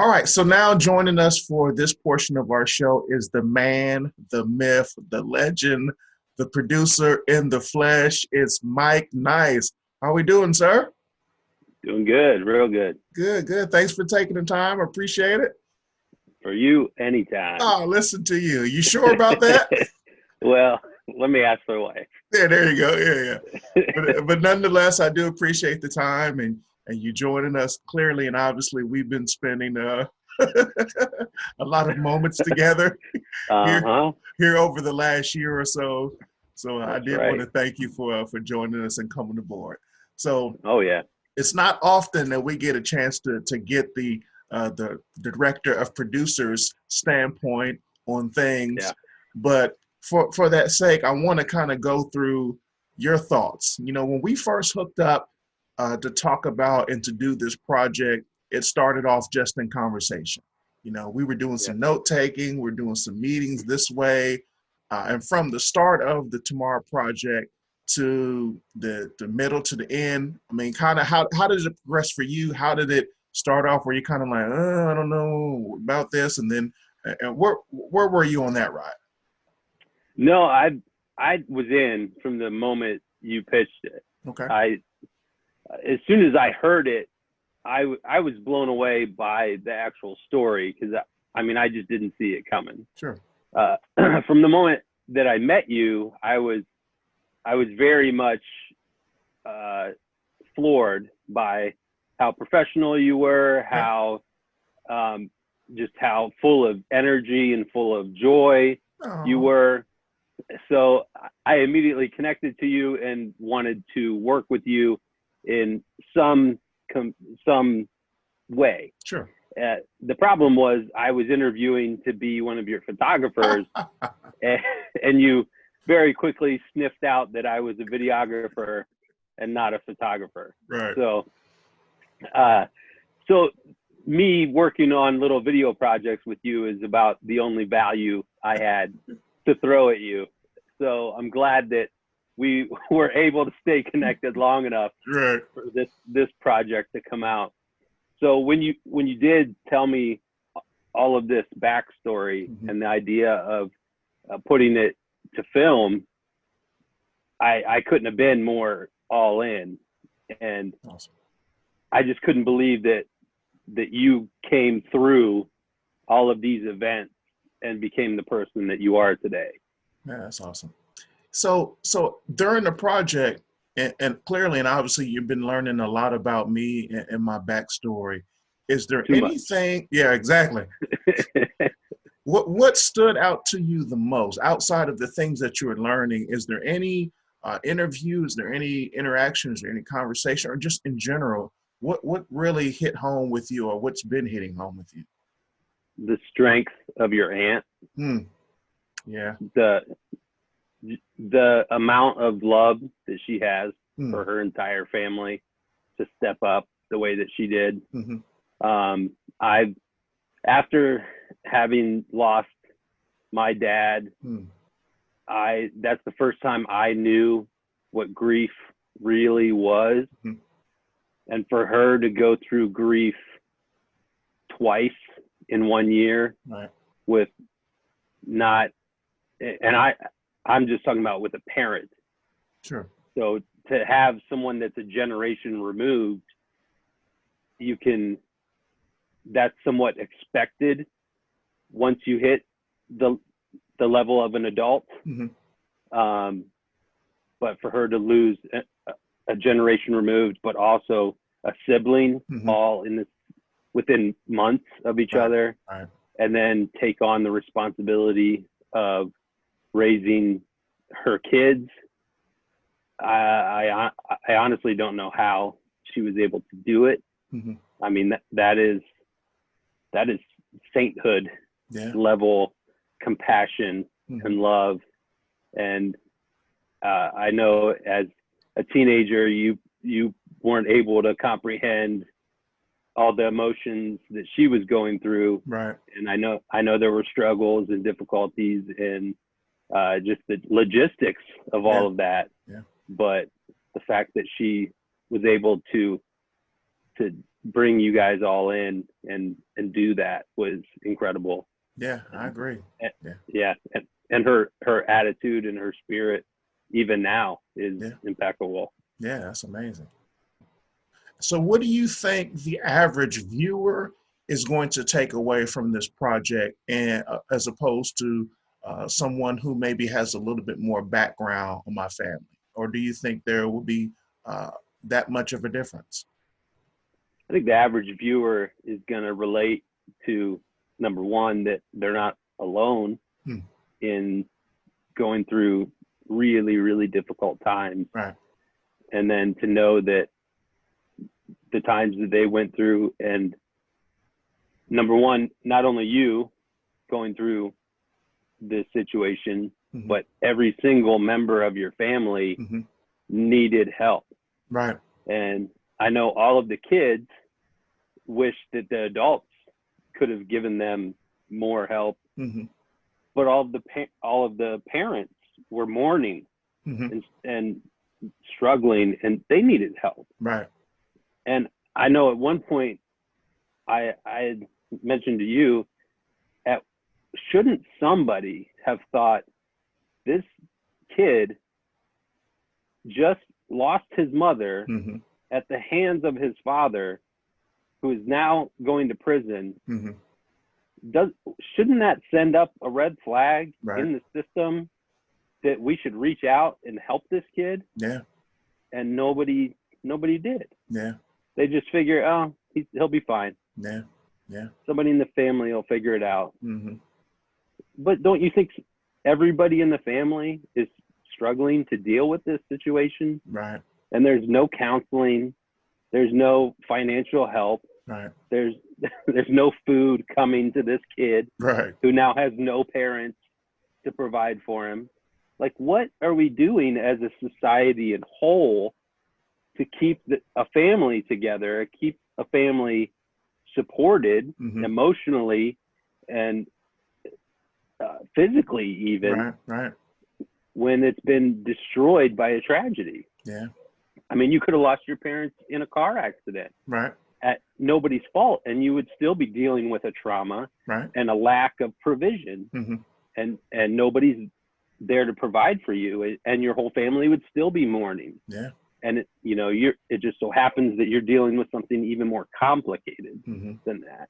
All right, so now joining us for this portion of our show is the man, the myth, the legend, the producer in the flesh. It's Mike Nice. How we doing, sir? Doing good, real good. Good, good. Thanks for taking the time. I appreciate it. For you, anytime. Oh, listen to you. You sure about that? Well, let me ask for a wife. Yeah, there you go. Yeah. But nonetheless, I do appreciate the time and you joining us. Clearly and obviously, we've been spending a lot of moments together here over the last year or so. So I did want to thank you for joining us and coming aboard. So it's not often that we get a chance to get the director of producers standpoint on things, but for that sake, I want to kind of go through your thoughts. You know, when we first hooked up to talk about and to do this project, it started off just in conversation. You know, we were doing some note taking, we're doing some meetings this way. And from the start of the Tamar project to the middle to the end, I mean, kind of how did it progress for you? How did it start off where you kind of like, I don't know about this? And then where were you on that ride? No, I was in from the moment you pitched it. Okay. As soon as I heard it, I was blown away by the actual story because I just didn't see it coming. Sure. From the moment that I met you, I was very much floored by how professional you were, how just how full of energy and full of joy you were. So I immediately connected to you and wanted to work with you in some way. Sure. The problem was I was interviewing to be one of your photographers, and you very quickly sniffed out that I was a videographer and not a photographer. Right. So me working on little video projects with you is about the only value I had to throw at you. So I'm glad that we were able to stay connected long enough for this project to come out. So when you did tell me all of this backstory and the idea of putting it to film, I couldn't have been more all in, and awesome. I just couldn't believe that you came through all of these events and became the person that you are today. Yeah, that's awesome. So during the project, and clearly and obviously you've been learning a lot about me and my backstory. Is there anything? Yeah, exactly. What stood out to you the most outside of the things that you were learning? Is there any interviews? Is there any interactions or any conversation, or just in general, what really hit home with you, or what's been hitting home with you? The strength of your aunt. Yeah. The amount of love that she has for her entire family to step up the way that she did. After having lost my dad, that's the first time I knew what grief really was. And for her to go through grief twice in 1 year with not, and I'm just talking about with a parent. Sure. So to have someone that's a generation removed, that's somewhat expected once you hit the level of an adult. But for her to lose a generation removed, but also a sibling, all within months of each other, and then take on the responsibility of raising her kids. I honestly don't know how she was able to do it. I mean, that is sainthood level compassion and love. And I know as a teenager, you weren't able to comprehend all the emotions that she was going through. Right. And I know there were struggles and difficulties and just the logistics of all of that. But the fact that she was able to bring you guys all in and do that was incredible. Yeah, I agree. Yeah. And her attitude and her spirit, even now, is impeccable. Yeah, that's amazing. So what do you think the average viewer is going to take away from this project, and as opposed to someone who maybe has a little bit more background on my family? Or do you think there will be that much of a difference? I think the average viewer is going to relate to, number one, that they're not alone in going through really, really difficult times. Right. And then to know that the times that they went through, and number one, not only you going through this situation, but every single member of your family needed help. Right. And I know all of the kids wish that the adults could have given them more help, but all of the parents were mourning and struggling, and they needed help. Right. And I know at one point I had mentioned to you, shouldn't somebody have thought, this kid just lost his mother at the hands of his father, who is now going to prison. Shouldn't that send up a red flag in the system that we should reach out and help this kid? Yeah. And nobody did. Yeah. They just figure, oh, he'll be fine. Yeah. Yeah. Somebody in the family will figure it out. But don't you think everybody in the family is struggling to deal with this situation? Right. And there's no counseling, there's no financial help, right. There's no food coming to this kid, right. who now has no parents to provide for him. Like, what are we doing as a society in whole to keep a family together, keep a family supported emotionally and physically, even right. when it's been destroyed by a tragedy? Yeah. I mean, you could have lost your parents in a car accident, right, at nobody's fault, and you would still be dealing with a trauma right. and a lack of provision, and nobody's there to provide for you, and your whole family would still be mourning. Yeah. And it just so happens that you're dealing with something even more complicated than that.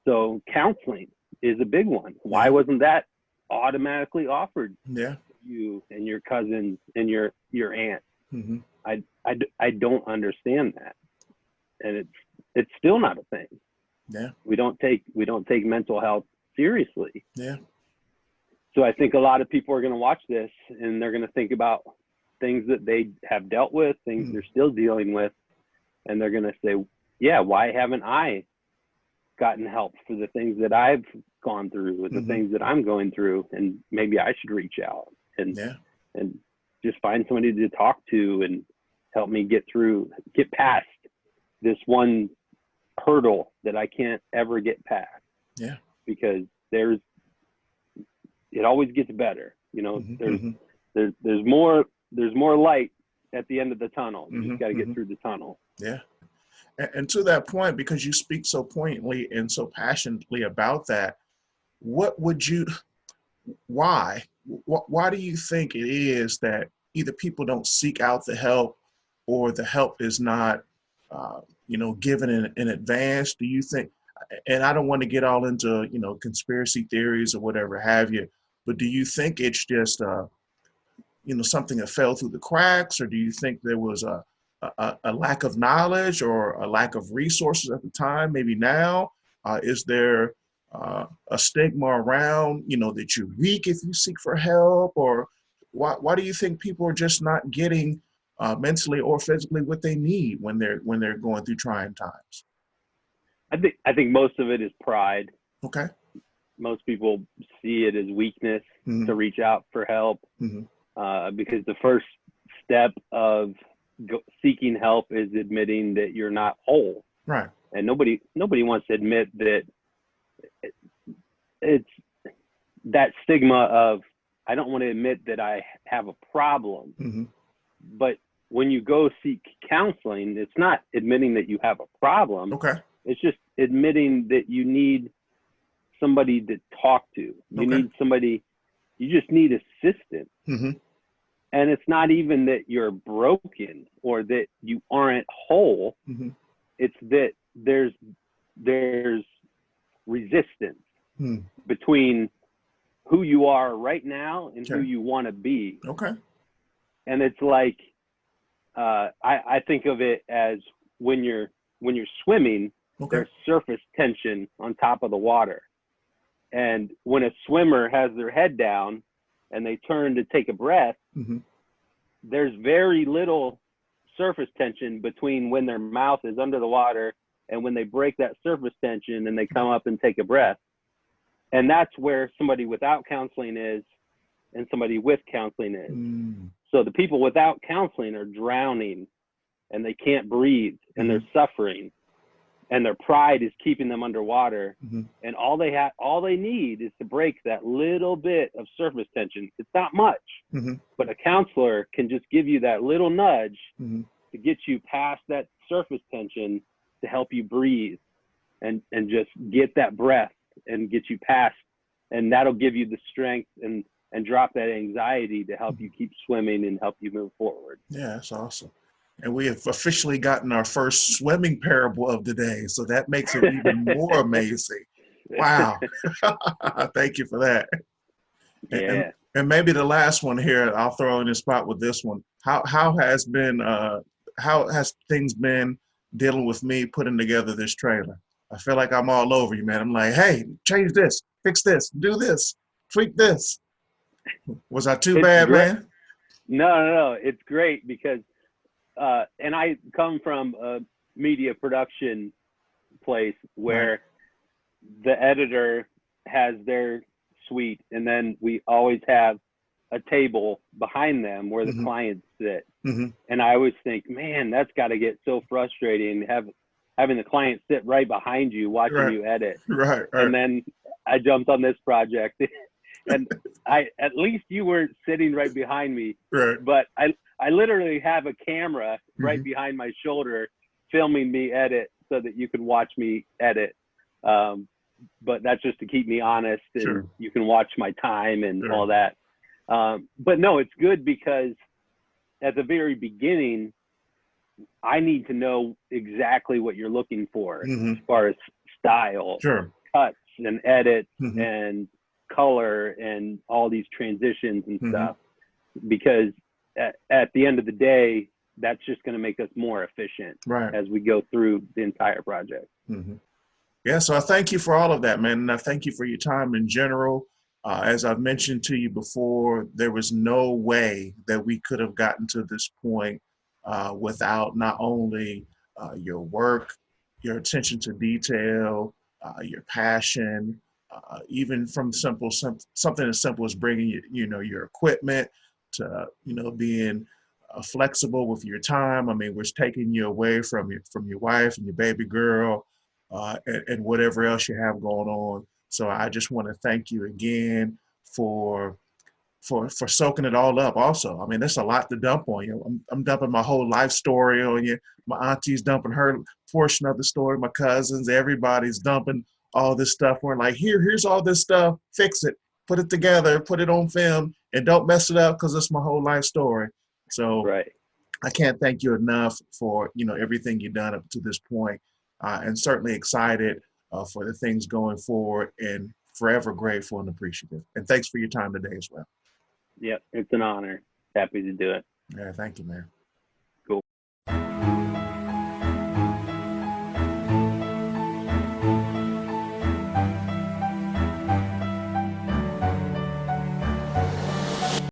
So counseling is a big one. Why wasn't that automatically offered to you and your cousins and your aunt? I don't understand that, and it's still not a thing. Yeah. We don't take mental health seriously. Yeah. So I think a lot of people are going to watch this, and they're going to think about things that they have dealt with, things they're still dealing with, and they're going to say, yeah, why haven't I gotten help for the things that I've gone through, with the things that I'm going through? And maybe I should reach out and just find somebody to talk to and help me get past this one hurdle that I can't ever get past. Yeah. Because it always gets better. There's more light at the end of the tunnel. You just got to get through the tunnel. Yeah. And to that point, because you speak so poignantly and so passionately about that, why do you think it is that either people don't seek out the help, or the help is not, given in advance? Do you think, and I don't want to get all into, conspiracy theories or whatever have you, but do you think it's just, something that fell through the cracks, or do you think there was a lack of knowledge or a lack of resources at the time? Maybe now, is there a stigma around, that you're weak if you seek for help? Or why do you think people are just not getting mentally or physically what they need when they're going through trying times? I think most of it is pride. Okay. Most people see it as weakness to reach out for help, because the first step of seeking help is admitting that you're not whole. Right. And nobody wants to admit that. It's that stigma of, I don't want to admit that I have a problem, but when you go seek counseling, it's not admitting that you have a problem. Okay. It's just admitting that you need somebody to talk to. You need somebody, you just need assistance. Mm-hmm. And it's not even that you're broken or that you aren't whole. Mm-hmm. It's that there's resistance between who you are right now and who you want to be. Okay. And it's like, I think of it as when you're swimming, there's surface tension on top of the water. And when a swimmer has their head down and they turn to take a breath, there's very little surface tension between when their mouth is under the water and when they break that surface tension and they come up and take a breath. And that's where somebody without counseling is and somebody with counseling is. So the people without counseling are drowning and they can't breathe and they're suffering and their pride is keeping them underwater. And all they need is to break that little bit of surface tension. It's not much, but a counselor can just give you that little nudge to get you past that surface tension to help you breathe and just get that breath and get you past, and that'll give you the strength and drop that anxiety to help you keep swimming and help you move forward. Yeah, that's awesome. And we have officially gotten our first swimming parable of the day, so that makes it even more amazing. Wow. Thank you for that. Yeah. And maybe the last one here, I'll throw in the spot with this one. How has things been dealing with me putting together this trailer? I feel like I'm all over you, man. I'm like, hey, change this, fix this, do this, tweak this. Was I too bad, man? No. It's great because, and I come from a media production place where the editor has their suite, and then we always have a table behind them where the clients sit. And I always think, man, that's got to get so frustrating, having the client sit right behind you watching you edit. Right. And then I jumped on this project and at least you weren't sitting right behind me, but I literally have a camera right behind my shoulder filming me edit so that you can watch me edit. But that's just to keep me honest, and you can watch my time and all that. But no, it's good because at the very beginning, I need to know exactly what you're looking for as far as style, cuts and edits and color and all these transitions and stuff, because at the end of the day, that's just going to make us more efficient as we go through the entire project. Yeah, so I thank you for all of that, man. And I thank you for your time in general. As I've mentioned to you before, there was no way that we could have gotten to this point without not only your work, your attention to detail, your passion, even from something as simple as bringing your equipment to being flexible with your time. I mean, we're taking you away from your wife and your baby girl and whatever else you have going on. So I just want to thank you again for soaking it all up. Also, I mean, there's a lot to dump on you. I'm dumping my whole life story on you. My auntie's dumping her portion of the story. My cousins, everybody's dumping all this stuff. We're like, here's all this stuff. Fix it, put it together, put it on film, and don't mess it up because it's my whole life story. So I can't thank you enough for everything you've done up to this point, and certainly excited for the things going forward, and forever grateful and appreciative. And thanks for your time today as well. Yep, it's an honor. Happy to do it. Yeah, thank you, man.